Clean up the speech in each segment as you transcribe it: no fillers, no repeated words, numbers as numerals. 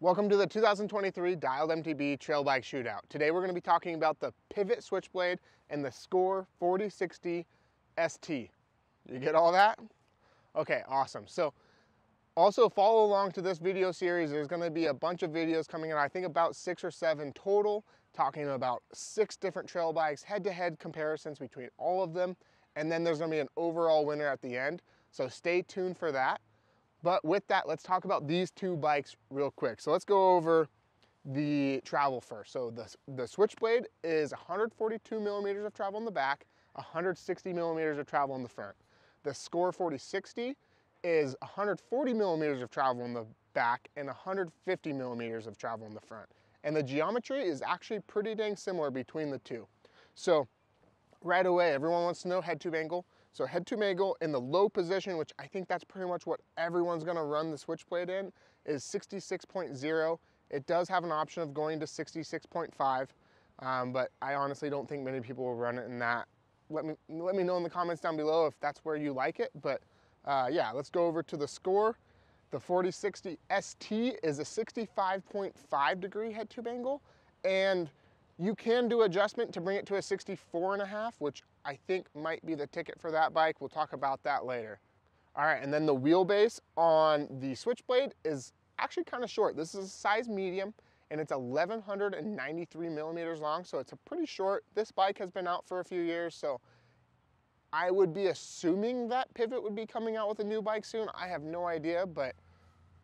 Welcome to the 2023 Dialed MTB Trail Bike Shootout. Today we're going to be talking about the Pivot Switchblade and the SCOR 4060 ST. You get all that? Okay, awesome. So also follow along to this video series. There's going to be a bunch of videos coming in, I think about 6 or 7 total, talking about 6 different trail bikes, head-to-head comparisons between all of them, and then there's going to be an overall winner at the end. So stay tuned for that. But with that, let's talk about these two bikes real quick. So let's go over the travel first. So the Switchblade is 142 millimeters of travel in the back, 160 millimeters of travel in the front. The SCOR 4060 is 140 millimeters of travel in the back and 150 millimeters of travel in the front. And the geometry is actually pretty dang similar between the two. So right away, everyone wants to know head tube angle. So head tube angle in the low position, which I think that's pretty much what everyone's gonna run the Switchblade in, is 66.0. It does have an option of going to 66.5, but I honestly don't think many people will run it in that. Let me know in the comments down below if that's where you like it, but yeah, let's go over to the SCOR. The 4060 ST is a 65.5 degree head tube angle, and you can do adjustment to bring it to a 64.5, which I think might be the ticket for that bike. We'll talk about that later. All right, and then the wheelbase on the Switchblade is actually kind of short. This is a size medium, and it's 1,193 millimeters long, so it's a pretty short. This bike has been out for a few years, so I would be assuming that Pivot would be coming out with a new bike soon. I have no idea, but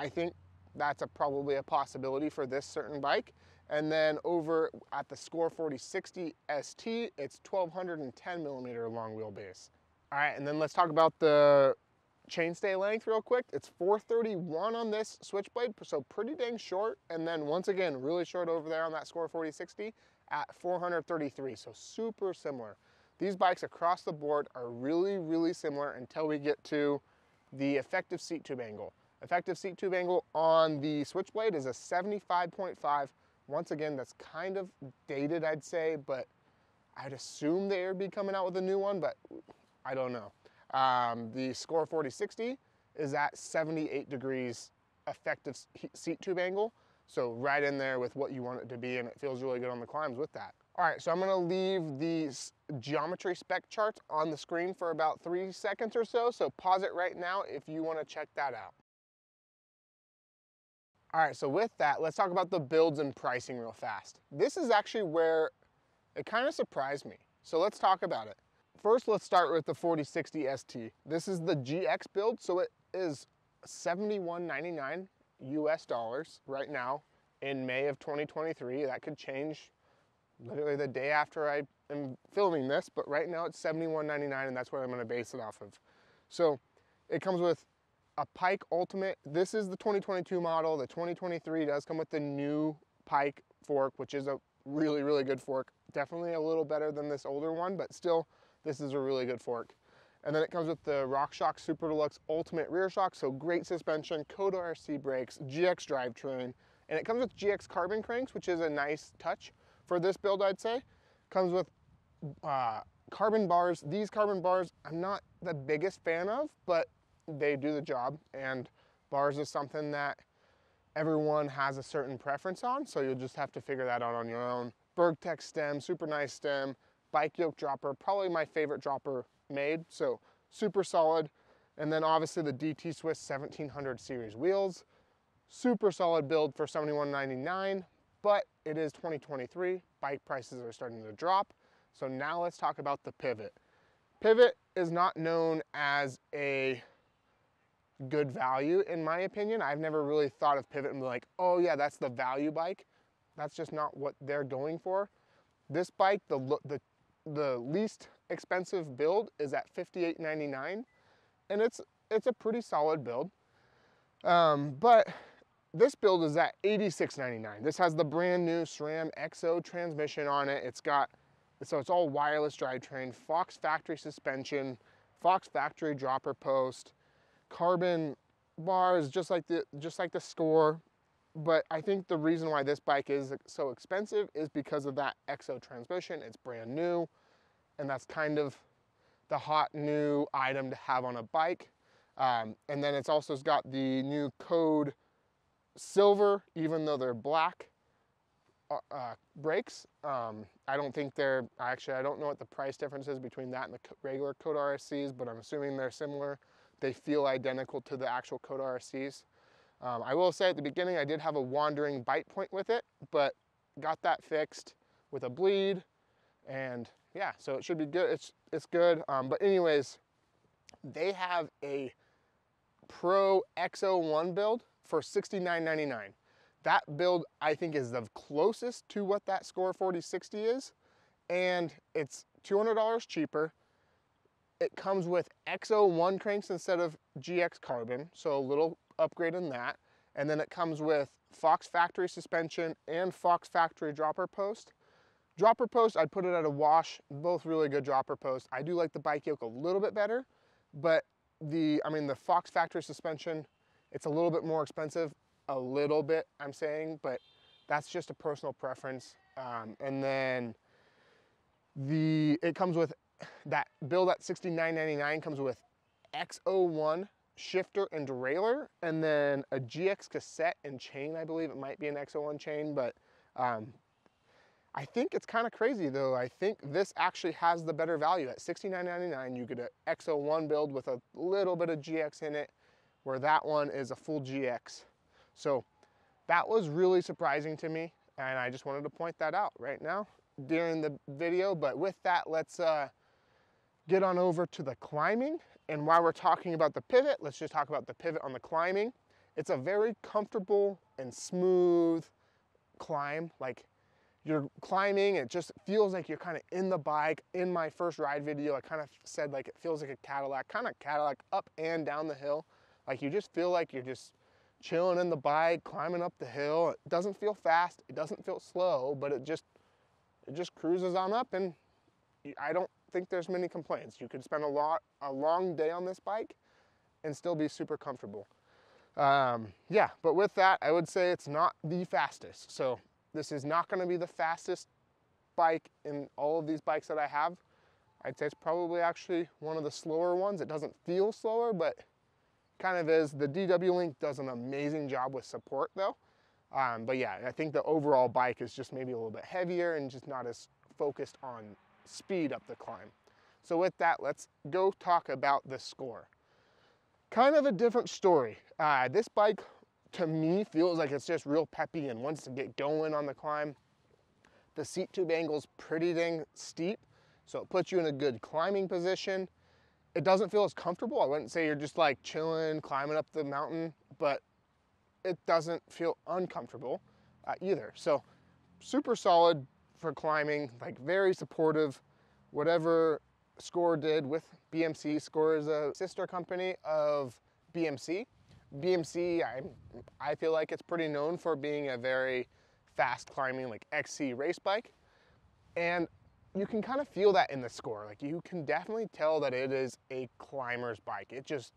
I think that's probably a possibility for this certain bike. And then over at the SCOR 4060 ST, it's 1,210 millimeter long wheelbase. All right, and then let's talk about the chainstay length real quick. It's 431 on this Switchblade, so pretty dang short. And then once again, really short over there on that SCOR 4060 at 433, so super similar. These bikes across the board are really, really similar until we get to the effective seat tube angle. Effective seat tube angle on the Switchblade is a 75.5. Once again, that's kind of dated, I'd say, but I'd assume they would be coming out with a new one, but I don't know. The SCOR 4060 is at 78 degrees effective seat tube angle, so right in there with what you want it to be, and it feels really good on the climbs with that. All right, so I'm gonna leave these geometry spec charts on the screen for about 3 seconds or so pause it right now if you wanna check that out. All right, so with that, let's talk about the builds and pricing real fast. This is actually where it kind of surprised me. So let's talk about it. First, let's start with the 4060 ST. This is the GX build, so it is $71.99 US dollars right now in May of 2023. That could change literally the day after I am filming this, but right now it's $71.99, and that's what I'm gonna base it off of. So it comes with a Pike Ultimate. This is the 2022 model. The 2023 does come with the new Pike fork, which is a really, really good fork. Definitely a little better than this older one, but still, this is a really good fork. And then it comes with the RockShox Super Deluxe Ultimate rear shock, so great suspension, Coda RC brakes, GX drivetrain, and it comes with GX carbon cranks, which is a nice touch for this build, I'd say. Comes with carbon bars. These carbon bars, I'm not the biggest fan of, but they do the job, and bars is something that everyone has a certain preference on, so you'll just have to figure that out on your own. Bergtech stem, super nice stem. Bike yoke dropper, probably my favorite dropper made, so super solid. And then obviously the DT Swiss 1700 series wheels. Super solid build for $71.99, but it is 2023. Bike prices are starting to drop. So now let's talk about the Pivot. Pivot is not known as a good value, in my opinion. I've never really thought of Pivot and be like, oh yeah, that's the value bike. That's just not what they're going for. This bike, the least expensive build is at $58.99, and it's a pretty solid build. But this build is at $86.99. This has the brand new SRAM XO transmission on it. So it's all wireless drivetrain, Fox factory suspension, Fox factory dropper post, carbon bars, just like the SCOR. But I think the reason why this bike is so expensive is because of that XO transmission. It's brand new, and that's kind of the hot new item to have on a bike. And then it's also got the new code silver, even though they're black brakes. I don't think they're, actually I don't know what the price difference is between that and the regular Code RSCs, but I'm assuming they're similar. They feel identical to the actual Code RSCs. I will say at the beginning I did have a wandering bite point with it, but got that fixed with a bleed, and yeah, so it should be good. It's good. But anyways, they have a Pro X01 build for $69.99. That build I think is the closest to what that SCOR 4060 is, and it's $200 cheaper. It comes with X01 cranks instead of GX carbon, so a little upgrade in that. And then it comes with Fox factory suspension and Fox factory dropper post. Dropper post, I'd put it at a wash, both really good dropper posts. I do like the bike yoke a little bit better, but the Fox factory suspension, it's a little bit more expensive, a little bit I'm saying, but that's just a personal preference. And then it comes with that build at $69.99 comes with X01 shifter and derailleur, and then a GX cassette and chain. I believe it might be an X01 chain, but I think it's kind of crazy though. I think this actually has the better value. At $69.99 you get an X01 build with a little bit of GX in it, where that one is a full GX. So that was really surprising to me, and I just wanted to point that out right now during the video. But with that, let's get on over to the climbing. And while we're talking about the pivot, let's just talk about the pivot on the climbing. It's a very comfortable and smooth climb. Like, you're climbing, it just feels like you're kind of in the bike. In my first ride video, I kind of said like it feels like a Cadillac, kind of Cadillac up and down the hill. Like, you just feel like you're just chilling in the bike, climbing up the hill. It doesn't feel fast, it doesn't feel slow, but it just cruises on up, and I don't think there's many complaints. You could spend a long day on this bike and still be super comfortable. Yeah, but with that, I would say it's not the fastest. So this is not going to be the fastest bike in all of these bikes that I have. I'd say it's probably actually one of the slower ones. It doesn't feel slower, but kind of is. The DW Link does an amazing job with support though. But yeah, I think the overall bike is just maybe a little bit heavier and just not as focused on speed up the climb. So with that, let's go talk about the SCOR. Kind of a different story. This bike to me feels like it's just real peppy and wants to get going on the climb. The seat tube angle's pretty dang steep, so it puts you in a good climbing position. It doesn't feel as comfortable. I wouldn't say you're just like chilling, climbing up the mountain, but it doesn't feel uncomfortable either. So super solid for climbing, like very supportive. Whatever SCOR did with BMC, SCOR is a sister company of BMC. BMC, I feel like it's pretty known for being a very fast climbing, like XC race bike. And you can kind of feel that in the SCOR. Like, you can definitely tell that it is a climber's bike. It just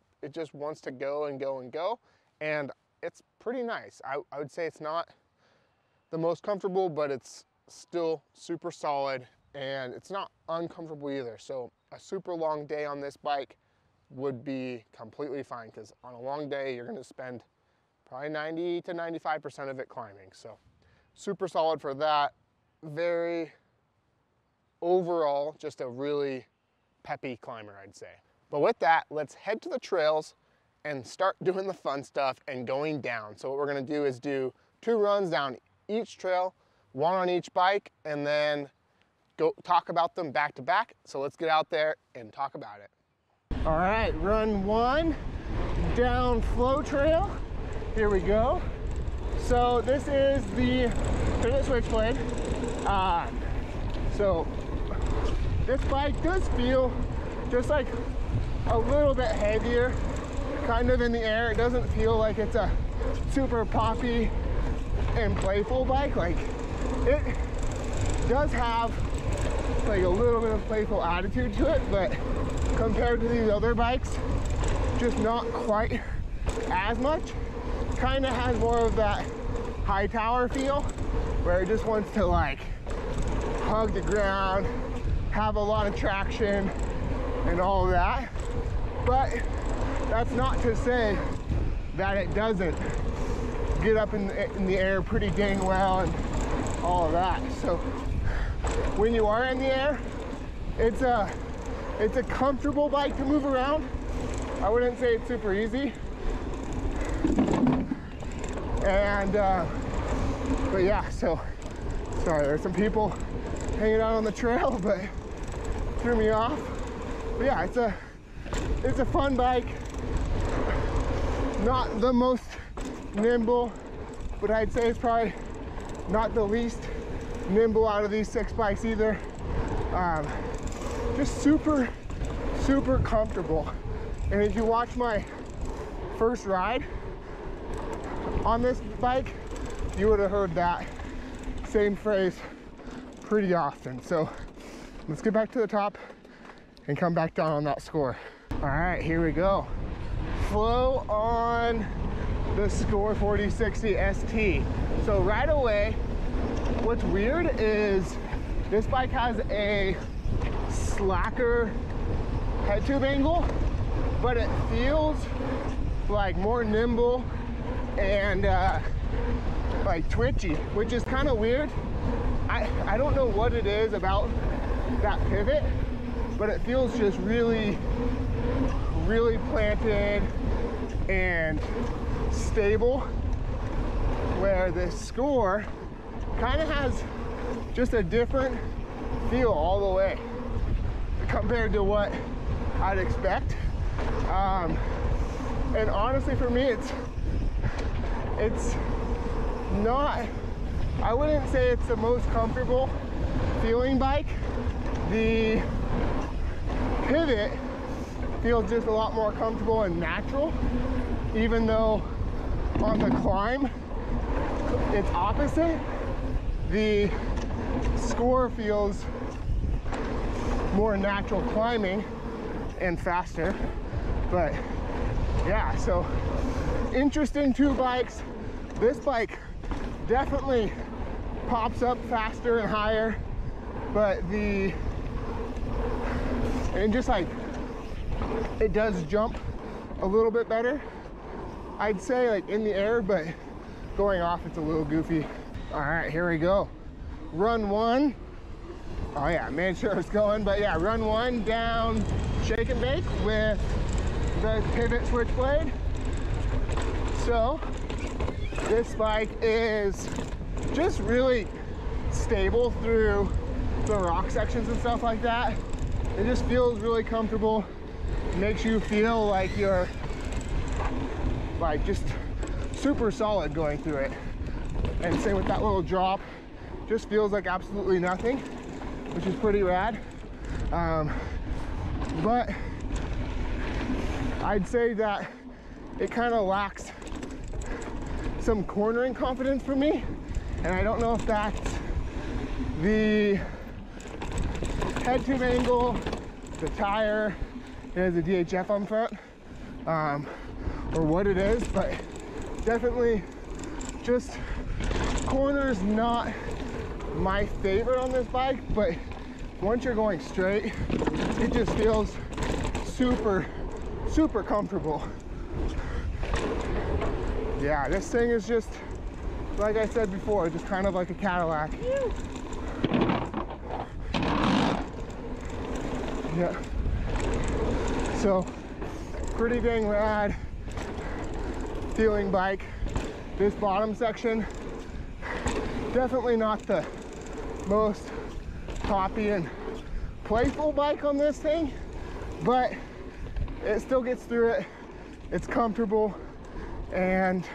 wants to go and go and go. And it's pretty nice. I would say it's not the most comfortable, but it's still super solid, and it's not uncomfortable either. So a super long day on this bike would be completely fine, because on a long day you're going to spend probably 90 to 95% of it climbing. So super solid for that. Very overall just a really peppy climber, I'd say. But with that, let's head to the trails and start doing the fun stuff and going down. So what we're going to do is do 2 runs down each trail, 1 on each bike, and then go talk about them back to back. So let's get out there and talk about it. All right, run 1 down Flow Trail. Here we go. So this is the Pivot Switchblade. So this bike does feel just like a little bit heavier, kind of in the air. It doesn't feel like it's a super poppy and playful bike. Like, it does have like a little bit of playful attitude to it, but compared to these other bikes, just not quite as much. Kind of has more of that Hightower feel, where it just wants to like hug the ground, have a lot of traction and all of that. But that's not to say that it doesn't get up in the air pretty dang well and all of that. So when you are in the air, it's a comfortable bike to move around. I wouldn't say it's super easy. And but yeah, so sorry, there's some people hanging out on the trail, but threw me off. But yeah, it's a fun bike. Not the most nimble, but I'd say it's probably not the least nimble out of these 6 bikes either. Just super comfortable. And if you watch my first ride on this bike, you would have heard that same phrase pretty often. So let's get back to the top and come back down on that score. All right, here we go. Flow on the SCOR 4060 ST. So right away, what's weird is this bike has a slacker head tube angle, but it feels like more nimble and like twitchy, which is kind of weird. I don't know what it is about that pivot, but it feels just really planted and stable, where the SCOR kind of has just a different feel all the way compared to what I'd expect. And honestly, for me, it's not, I wouldn't say it's the most comfortable feeling bike. The pivot feels just a lot more comfortable and natural, even though on the climb it's opposite. The SCOR feels more natural climbing and faster. But yeah, so interesting 2 bikes. This bike definitely pops up faster and higher, but just like it does jump a little bit better, I'd say, like in the air, but going off it's a little goofy. All right, here we go. Run 1. Oh yeah, made sure it's going, but yeah, run 1 down shake and bake with the Pivot Switchblade. So this bike is just really stable through the rock sections and stuff like that. It just feels really comfortable. It makes you feel like you're like just super solid going through it. And same with that little drop, just feels like absolutely nothing, which is pretty rad. But I'd say that it kind of lacks some cornering confidence for me, and I don't know if that's the head tube angle, the tire, it has a DHF on front, or what it is, but definitely just corners not my favorite on this bike. But once you're going straight, it just feels super comfortable. Yeah, this thing is just, like I said before, just kind of like a Cadillac. Yeah. So, pretty dang rad feeling bike. This bottom section, definitely not the most poppy and playful bike on this thing, but it still gets through it. It's comfortable, and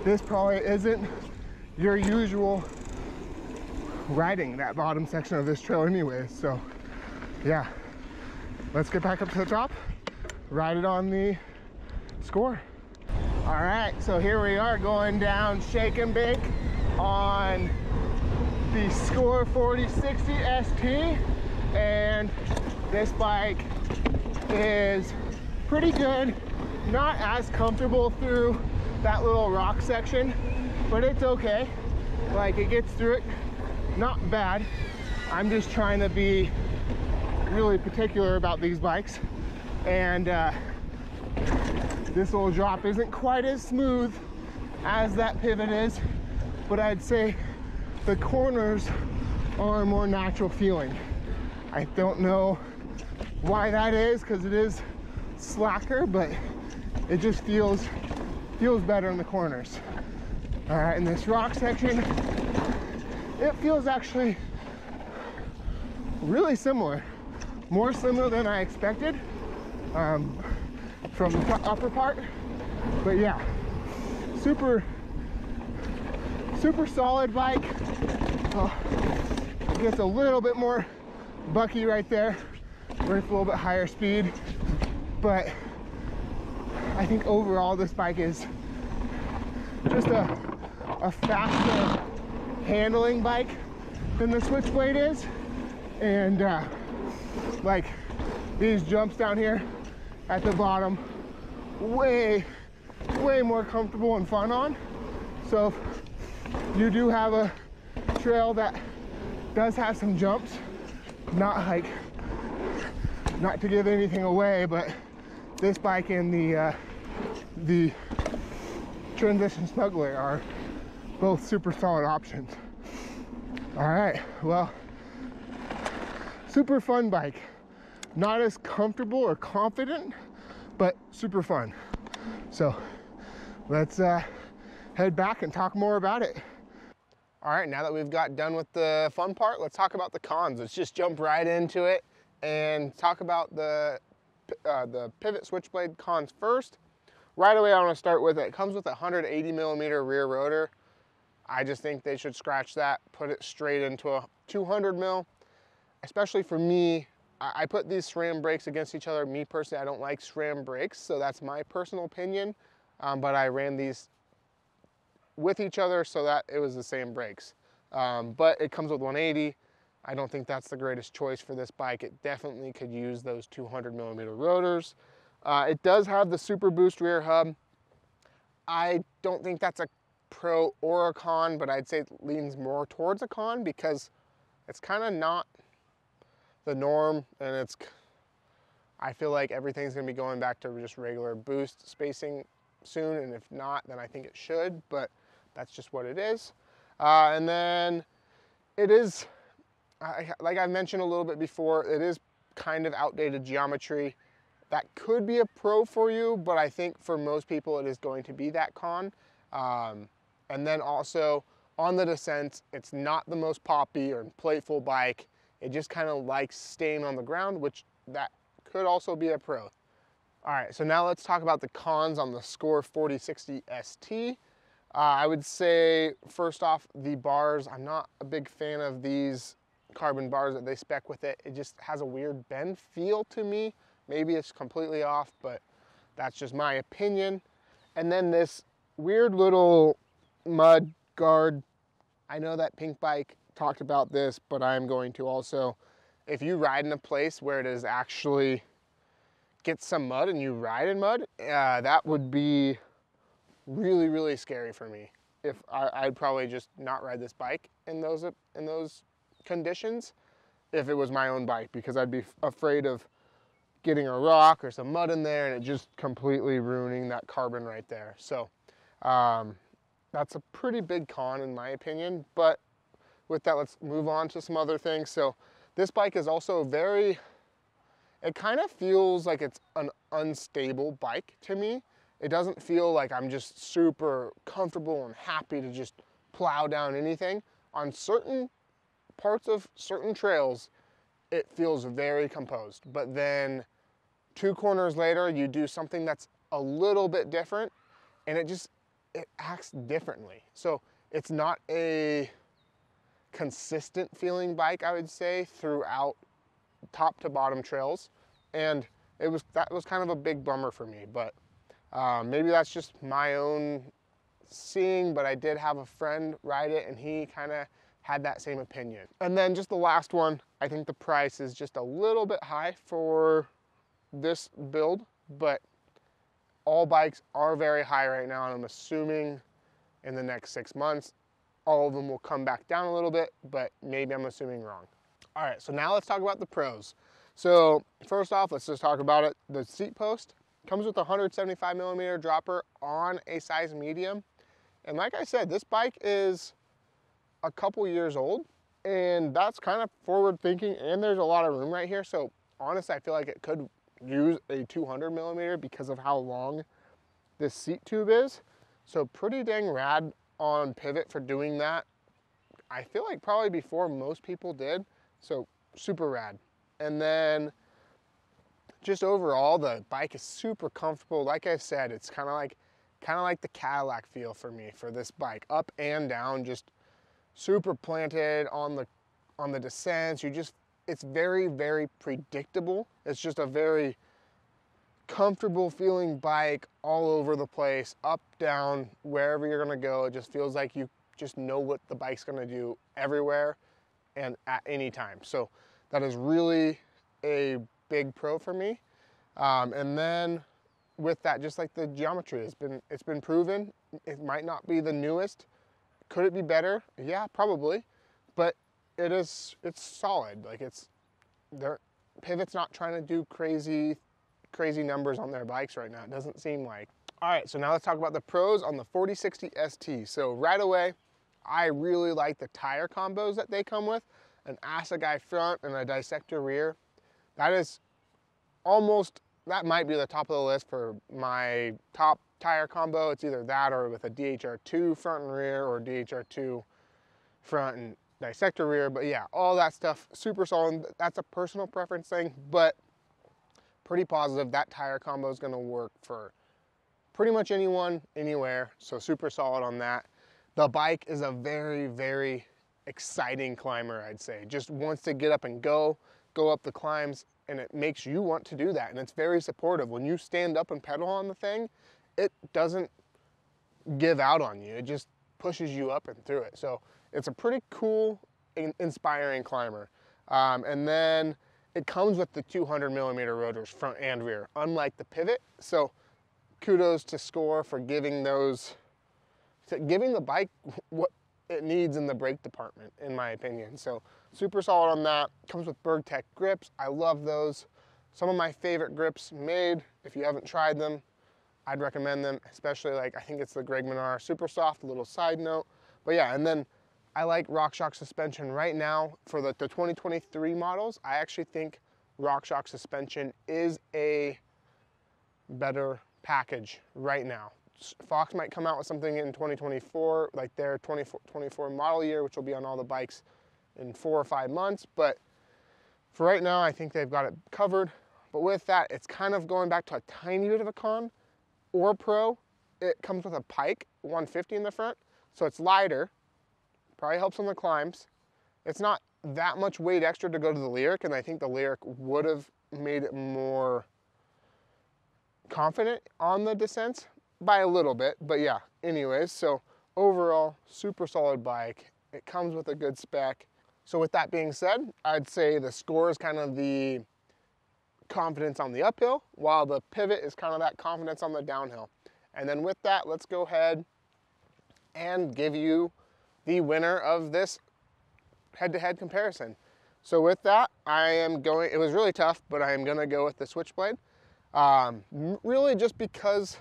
this probably isn't your usual riding that bottom section of this trail anyway. So yeah, let's get back up to the top, ride it on the SCOR. All right, so here we are going down shake and bake on the SCOR 4060 ST, and this bike is pretty good. Not as comfortable through that little rock section, but it's okay. Like, it gets through it, not bad. I'm just trying to be really particular about these bikes, and this little drop isn't quite as smooth as that pivot is, but I'd say the corners are more natural feeling. I don't know why that is, because it is slacker, but it just feels better in the corners. All right, in this rock section, it feels actually really similar, more similar than I expected from the upper part. But yeah, super solid bike. It gets a little bit more bucky right there, where it's a little bit higher speed, but I think overall this bike is just a faster handling bike than the Switchblade is. And like these jumps down here at the bottom, way more comfortable and fun on. So if you do have a trail that does have some jumps, not to give anything away, but this bike and the Transition Smuggler are both super solid options. All right, well, super fun bike. Not as comfortable or confident, but super fun. So let's head back and talk more about it. All right, now that we've got done with the fun part, let's talk about the cons. Let's just jump right into it and talk about the Pivot Switchblade cons first. Right away, I want to start with it comes with a 180 millimeter rear rotor. I just think they should scratch that, put it straight into a 200 mil. Especially for me, I put these SRAM brakes against each other. Me personally, I don't like SRAM brakes, so that's my personal opinion. But I ran these with each other so that it was the same brakes. But it comes with 180. I don't think that's the greatest choice for this bike. It definitely could use those 200 millimeter rotors. It does have the Super Boost rear hub. I don't think that's a pro or a con, but I'd say it leans more towards a con because it's kind of not the norm, and I feel like everything's gonna be going back to just regular boost spacing soon, and if not, then I think it should, but that's just what it is. And then it is, like I mentioned a little bit before, it is kind of outdated geometry. That could be a pro for you, but I think for most people it is going to be that con. And then also on the descents, it's not the most poppy or playful bike. It just kind of likes staying on the ground, which that could also be a pro. All right, so now let's talk about the cons on the SCOR 4060 ST. I would say, first off, the bars. I'm not a big fan of these carbon bars that they spec with it. It just has a weird bend feel to me. Maybe it's completely off, but that's just my opinion. And then this weird little mud guard. I know that Pink Bike talked about this, but I'm going to also, if you ride in a place where it is actually get some mud and you ride in mud, that would be really, really scary for me. If I'd probably just not ride this bike in those conditions if it was my own bike, because I'd be afraid of getting a rock or some mud in there and it just completely ruining that carbon right there. So that's a pretty big con in my opinion. But with that, let's move on to some other things. So this bike is also it kind of feels like it's an unstable bike to me. It doesn't feel like I'm just super comfortable and happy to just plow down anything. On certain parts of certain trails, it feels very composed. But then 2 corners later, you do something that's a little bit different and it acts differently. So it's not a consistent feeling bike, I would say, throughout top to bottom trails. And that was kind of a big bummer for me, but maybe that's just my own seeing, but I did have a friend ride it and he kind of had that same opinion. And then just the last one, I think the price is just a little bit high for this build, but all bikes are very high right now, and I'm assuming in the next 6 months, all of them will come back down a little bit, but maybe I'm assuming wrong. All right, so now let's talk about the pros. So first off, let's just talk about it. The seat post comes with a 175 millimeter dropper on a size medium. And like I said, this bike is a couple years old, and that's kind of forward thinking, and there's a lot of room right here. So honestly, I feel like it could use a 200 millimeter because of how long this seat tube is. So pretty dang rad on Pivot for doing that. I feel like probably before most people did. So super rad. And then just overall, the bike is super comfortable. Like I said, it's kind of like the Cadillac feel for me for this bike, up and down, just super planted on the descents. It's very, very predictable. It's just a very comfortable feeling bike all over the place, up, down, wherever you're gonna go. It just feels like you just know what the bike's gonna do everywhere and at any time. So that is really a big pro for me. And then with that, just like the geometry, it's been proven. It might not be the newest. Could it be better? Yeah, probably. But it's solid. Like Pivot's not trying to do crazy numbers on their bikes right now. It doesn't seem like. All right, so now let's talk about the pros on the 4060 ST. So right away, I really like the tire combos that they come with. An Assegai front and a dissector rear. That might be the top of the list for my top tire combo. It's either that or with a DHR2 front and rear, or DHR2 front and dissector rear. But yeah, all that stuff, super solid. That's a personal preference thing, but pretty positive that tire combo is gonna work for pretty much anyone, anywhere. So super solid on that. The bike is a very, very exciting climber, I'd say. Just wants to get up and go up the climbs, and it makes you want to do that. And it's very supportive. When you stand up and pedal on the thing, it doesn't give out on you. It just pushes you up and through it. So it's a pretty cool, inspiring climber. And then it comes with the 200 millimeter rotors, front and rear, unlike the Pivot. So kudos to SCOR for giving the bike what it needs in the brake department, in my opinion. So super solid on that. Comes with BergTech grips. I love those. Some of my favorite grips made. If you haven't tried them, I'd recommend them, especially I think it's the Greg Minar Super Soft, a little side note. But yeah, and then I like RockShox suspension right now for the 2023 models. I actually think RockShox suspension is a better package right now. Fox might come out with something in 2024, like their 2024 model year, which will be on all the bikes in 4 or 5 months. But for right now, I think they've got it covered. But with that, it's kind of going back to a tiny bit of a con or pro. It comes with a Pike 150 in the front, so it's lighter. Probably helps on the climbs. It's not that much weight extra to go to the Lyric, and I think the Lyric would have made it more confident on the descents by a little bit. But yeah, anyways, so overall, super solid bike. It comes with a good spec. So with that being said, I'd say the SCOR is kind of the confidence on the uphill, while the Pivot is kind of that confidence on the downhill. And then with that, let's go ahead and give you the winner of this head-to-head comparison. So with that, it was really tough, but I am gonna go with the Switchblade. Really just because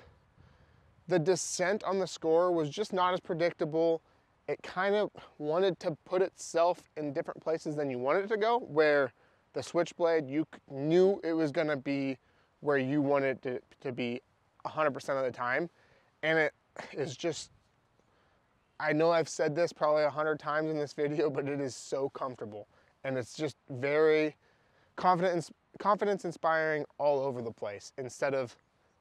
the descent on the SCOR was just not as predictable. It kind of wanted to put itself in different places than you wanted it to go, where the Switchblade, you knew it was gonna be where you wanted it to be 100% of the time. And it is just, I know I've said this probably 100 times in this video, but it is so comfortable. And it's just very confidence inspiring all over the place, instead of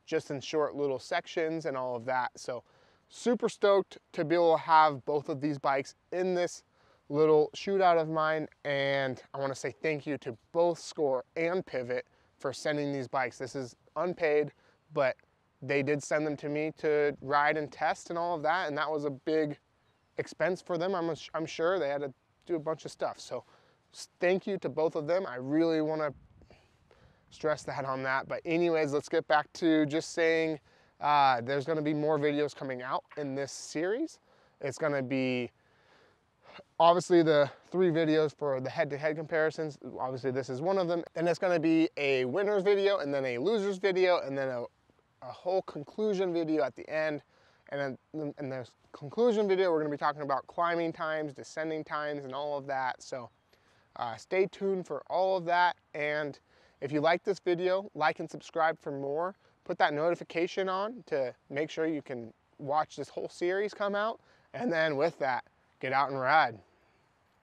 just in short little sections and all of that. So super stoked to be able to have both of these bikes in this little shootout of mine. And I want to say thank you to both SCOR and Pivot for sending these bikes. This is unpaid, but they did send them to me to ride and test and all of that. And that was a big expense for them. I'm sure they had to do a bunch of stuff. So thank you to both of them. I really want to stress that on that. But anyways, let's get back to just saying there's going to be more videos coming out in this series. It's going to be obviously the 3 videos for the head-to-head comparisons. Obviously this is one of them. Then it's going to be a winners video, and then a losers video, and then a whole conclusion video at the end. And then in the conclusion video, we're gonna be talking about climbing times, descending times, and all of that. So stay tuned for all of that. And if you like this video, like and subscribe for more. Put that notification on to make sure you can watch this whole series come out. And then with that, get out and ride.